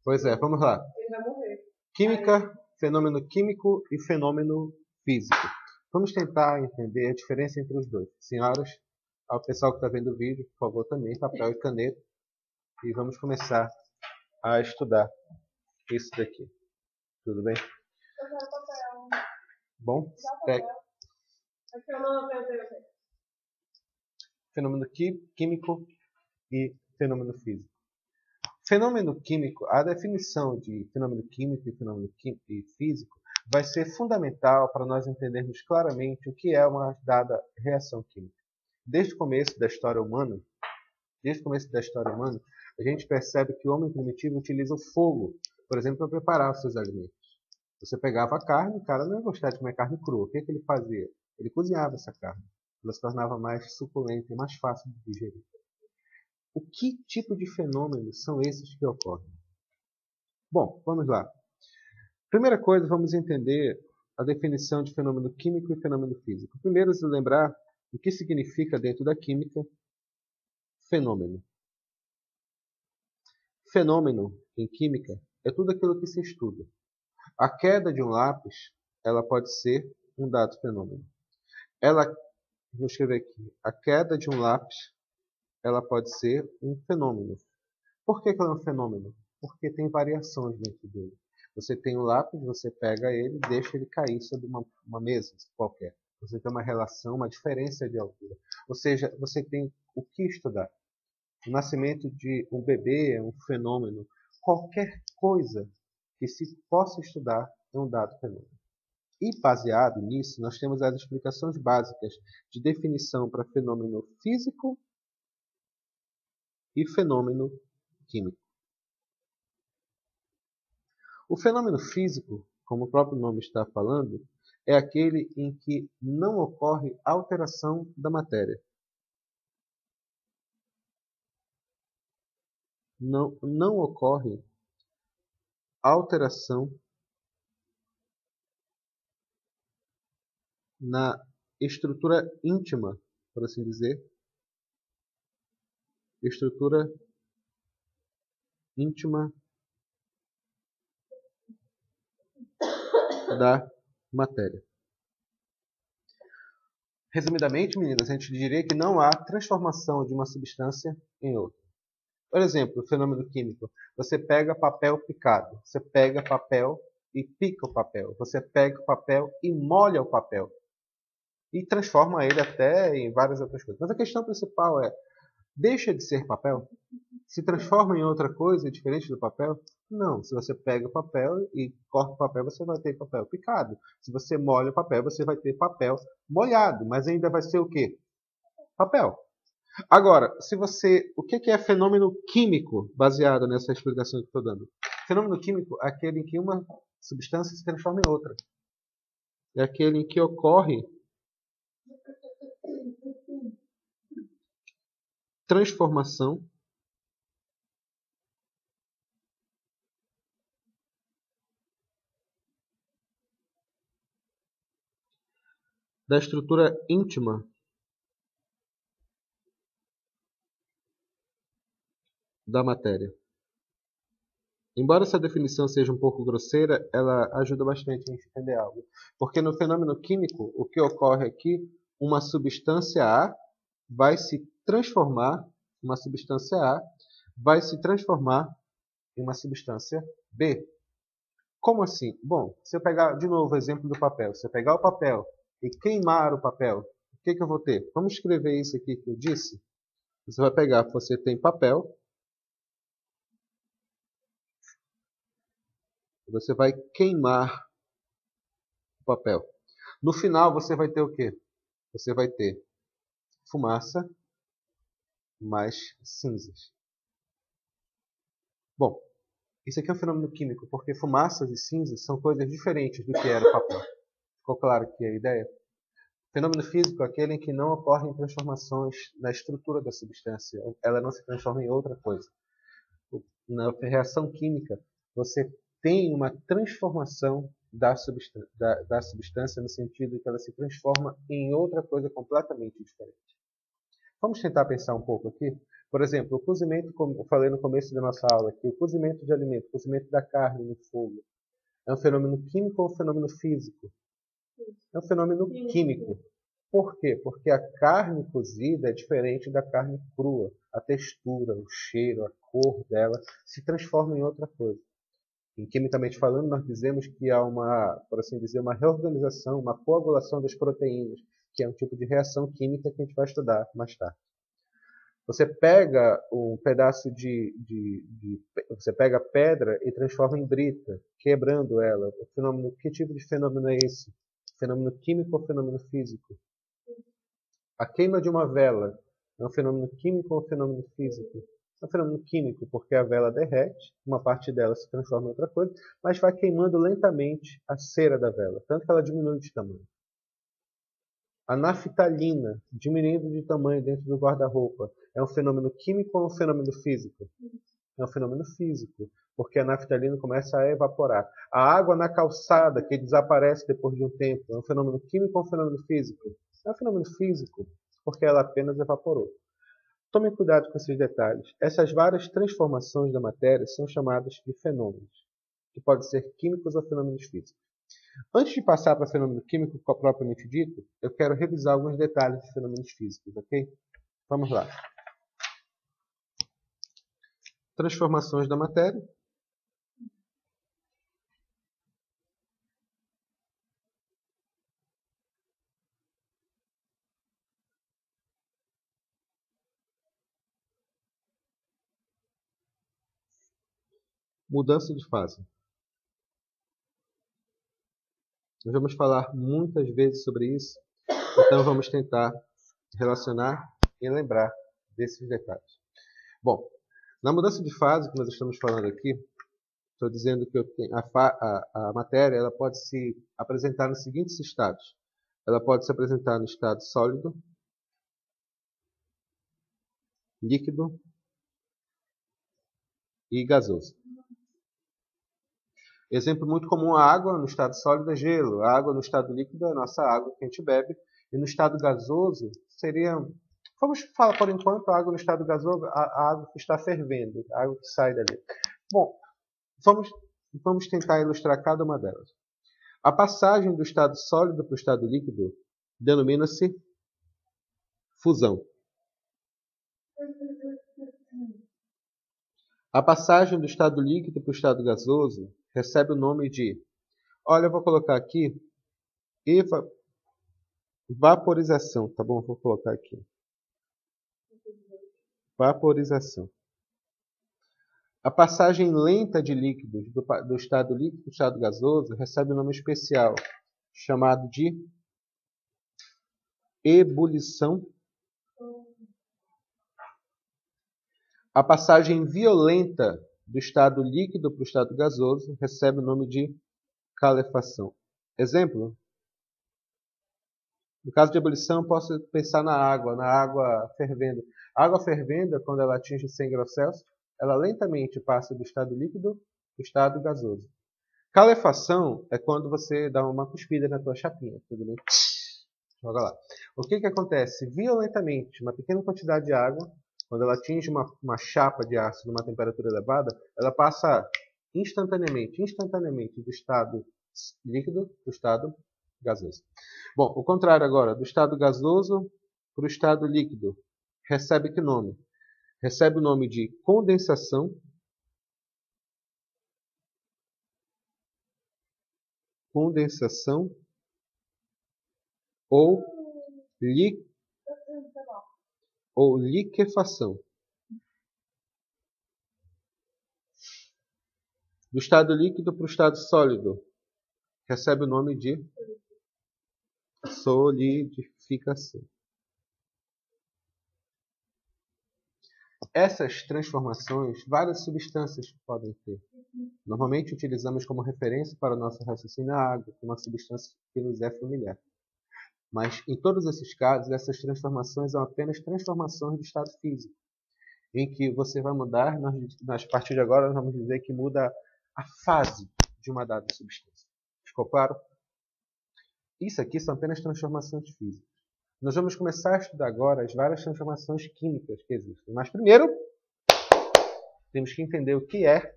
Pois é, vamos lá. Ele vai morrer. Química, fenômeno químico e fenômeno físico. Vamos tentar entender a diferença entre os dois. Senhoras, ao pessoal que está vendo o vídeo, por favor, também papel e caneta. E vamos começar a estudar isso daqui. Tudo bem? Eu quero papel. Bom, Dá papel. Aqui eu não tenho. fenômeno químico e fenômeno físico. Fenômeno químico, a definição de fenômeno químico e fenômeno físico vai ser fundamental para nós entendermos claramente o que é uma dada reação química. Desde o começo da história humana, a gente percebe que o homem primitivo utiliza o fogo, por exemplo, para preparar os seus alimentos. Você pegava a carne, o cara não ia gostar de comer carne crua. O que ele fazia? Ele cozinhava essa carne. Ela se tornava mais suculenta e mais fácil de digerir. O que tipo de fenômenos são esses que ocorrem? Bom, vamos lá. Primeira coisa, vamos entender a definição de fenômeno químico e fenômeno físico. Primeiro, se lembrar o que significa dentro da química fenômeno. Fenômeno, em química, é tudo aquilo que se estuda. A queda de um lápis, ela pode ser um dado fenômeno. Vou escrever aqui. A queda de um lápis, ela pode ser um fenômeno. Por que ela é um fenômeno? Porque tem variações dentro dele. Você tem um lápis, você pega ele e deixa ele cair sobre uma mesa qualquer. Você tem uma relação, uma diferença de altura. Ou seja, você tem o que estudar. O nascimento de um bebê é um fenômeno. Qualquer coisa que se possa estudar é um dado fenômeno. E baseado nisso, nós temos as explicações básicas de definição para fenômeno físico e fenômeno químico. O fenômeno físico, como o próprio nome está falando, é aquele em que não ocorre alteração da matéria. Não ocorre alteração na estrutura íntima, por assim dizer, estrutura íntima da matéria. Resumidamente, meninas, a gente diria que não há transformação de uma substância em outra. Por exemplo, o fenômeno químico. Você pega papel picado, você pega papel e pica o papel, você pega o papel e molha o papel. E transforma ele até em várias outras coisas. Mas a questão principal é, deixa de ser papel? Se transforma em outra coisa diferente do papel? Não. Se você pega o papel e corta o papel, você vai ter papel picado. Se você molha o papel, você vai ter papel molhado. Mas ainda vai ser o quê? Papel. Agora, o que é fenômeno químico, baseado nessa explicação que estou dando? Fenômeno químico é aquele em que uma substância se transforma em outra. É aquele em que ocorre transformação da estrutura íntima da matéria. Embora essa definição seja um pouco grosseira, ela ajuda bastante a entender algo. Porque no fenômeno químico, o que ocorre aqui, uma substância A vai se transformar, em uma substância B. Como assim? Bom, se eu pegar de novo o exemplo do papel, se eu pegar o papel e queimar o papel, o que eu vou ter? Vamos escrever isso aqui que eu disse. Você vai pegar, você tem papel, você vai queimar o papel. No final você vai ter o quê? Você vai ter fumaça mais cinzas. Bom, isso aqui é um fenômeno químico, porque fumaças e cinzas são coisas diferentes do que era o papel. Ficou claro aqui a ideia? O fenômeno físico é aquele em que não ocorrem transformações na estrutura da substância. Ela não se transforma em outra coisa. Na reação química, você tem uma transformação da substância no sentido que ela se transforma em outra coisa completamente diferente. Vamos tentar pensar um pouco aqui. Por exemplo, o cozimento, como eu falei no começo da nossa aula aqui, o cozimento de alimento, o cozimento da carne no fogo, é um fenômeno químico ou um fenômeno físico? É um fenômeno químico. Por quê? Porque a carne cozida é diferente da carne crua. A textura, o cheiro, a cor dela se transforma em outra coisa. E, quimicamente falando, nós dizemos que há uma, por assim dizer, uma reorganização, uma coagulação das proteínas, que é um tipo de reação química que a gente vai estudar mais tarde. Você pega um pedaço você pega pedra e transforma em brita, quebrando ela. O fenômeno, que tipo de fenômeno é esse? Fenômeno químico ou fenômeno físico? A queima de uma vela é um fenômeno químico ou um fenômeno físico? É um fenômeno químico, porque a vela derrete, uma parte dela se transforma em outra coisa, mas vai queimando lentamente a cera da vela, tanto que ela diminui de tamanho. A naftalina, diminuindo de tamanho dentro do guarda-roupa, é um fenômeno químico ou um fenômeno físico? É um fenômeno físico, porque a naftalina começa a evaporar. A água na calçada, que desaparece depois de um tempo, é um fenômeno químico ou um fenômeno físico? É um fenômeno físico, porque ela apenas evaporou. Tome cuidado com esses detalhes. Essas várias transformações da matéria são chamadas de fenômenos, que podem ser químicos ou fenômenos físicos. Antes de passar para fenômeno químico propriamente dito, eu quero revisar alguns detalhes de fenômenos físicos, ok? Vamos lá. Transformações da matéria. Mudança de fase. Nós vamos falar muitas vezes sobre isso, então vamos tentar relacionar e lembrar desses detalhes. Bom, na mudança de fase que nós estamos falando aqui, estou dizendo que a matéria ela pode se apresentar nos seguintes estados. Ela pode se apresentar no estado sólido, líquido e gasoso. Exemplo muito comum, a água no estado sólido é gelo, a água no estado líquido é a nossa água que a gente bebe, e no estado gasoso seria, vamos falar por enquanto, a água no estado gasoso, a água que está fervendo, a água que sai dali. Bom, vamos tentar ilustrar cada uma delas. A passagem do estado sólido para o estado líquido denomina-se fusão. A passagem do estado líquido para o estado gasoso recebe o nome de, olha, eu vou colocar aqui, vaporização, tá bom? Vou colocar aqui. Vaporização. A passagem lenta de líquidos do estado líquido para o estado gasoso recebe um nome especial, chamado de ebulição. A passagem violenta do estado líquido para o estado gasoso recebe o nome de calefação. Exemplo? No caso de ebulição, posso pensar na água fervendo. A água fervendo, quando ela atinge 100 graus Celsius, ela lentamente passa do estado líquido para o estado gasoso. Calefação é quando você dá uma cuspida na tua chapinha. Tudo bem? Joga lá. O que acontece? Violentamente, uma pequena quantidade de água, quando ela atinge uma chapa de ácido numa temperatura elevada, ela passa instantaneamente do estado líquido para o estado gasoso. Bom, o contrário agora, do estado gasoso para o estado líquido, recebe que nome? Recebe o nome de condensação, ou liquefação. Do estado líquido para o estado sólido, recebe o nome de solidificação. Essas transformações, várias substâncias podem ter. Normalmente utilizamos como referência para o nosso raciocínio a água, que é uma substância que nos é familiar. Mas, em todos esses casos, essas transformações são apenas transformações de estado físico, em que você vai mudar, a partir de agora, nós vamos dizer que muda a fase de uma dada substância. Ficou claro? Isso aqui são apenas transformações físicas. Nós vamos começar a estudar agora as várias transformações químicas que existem. Mas primeiro, temos que entender o que é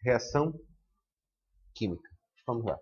reação química. Vamos lá.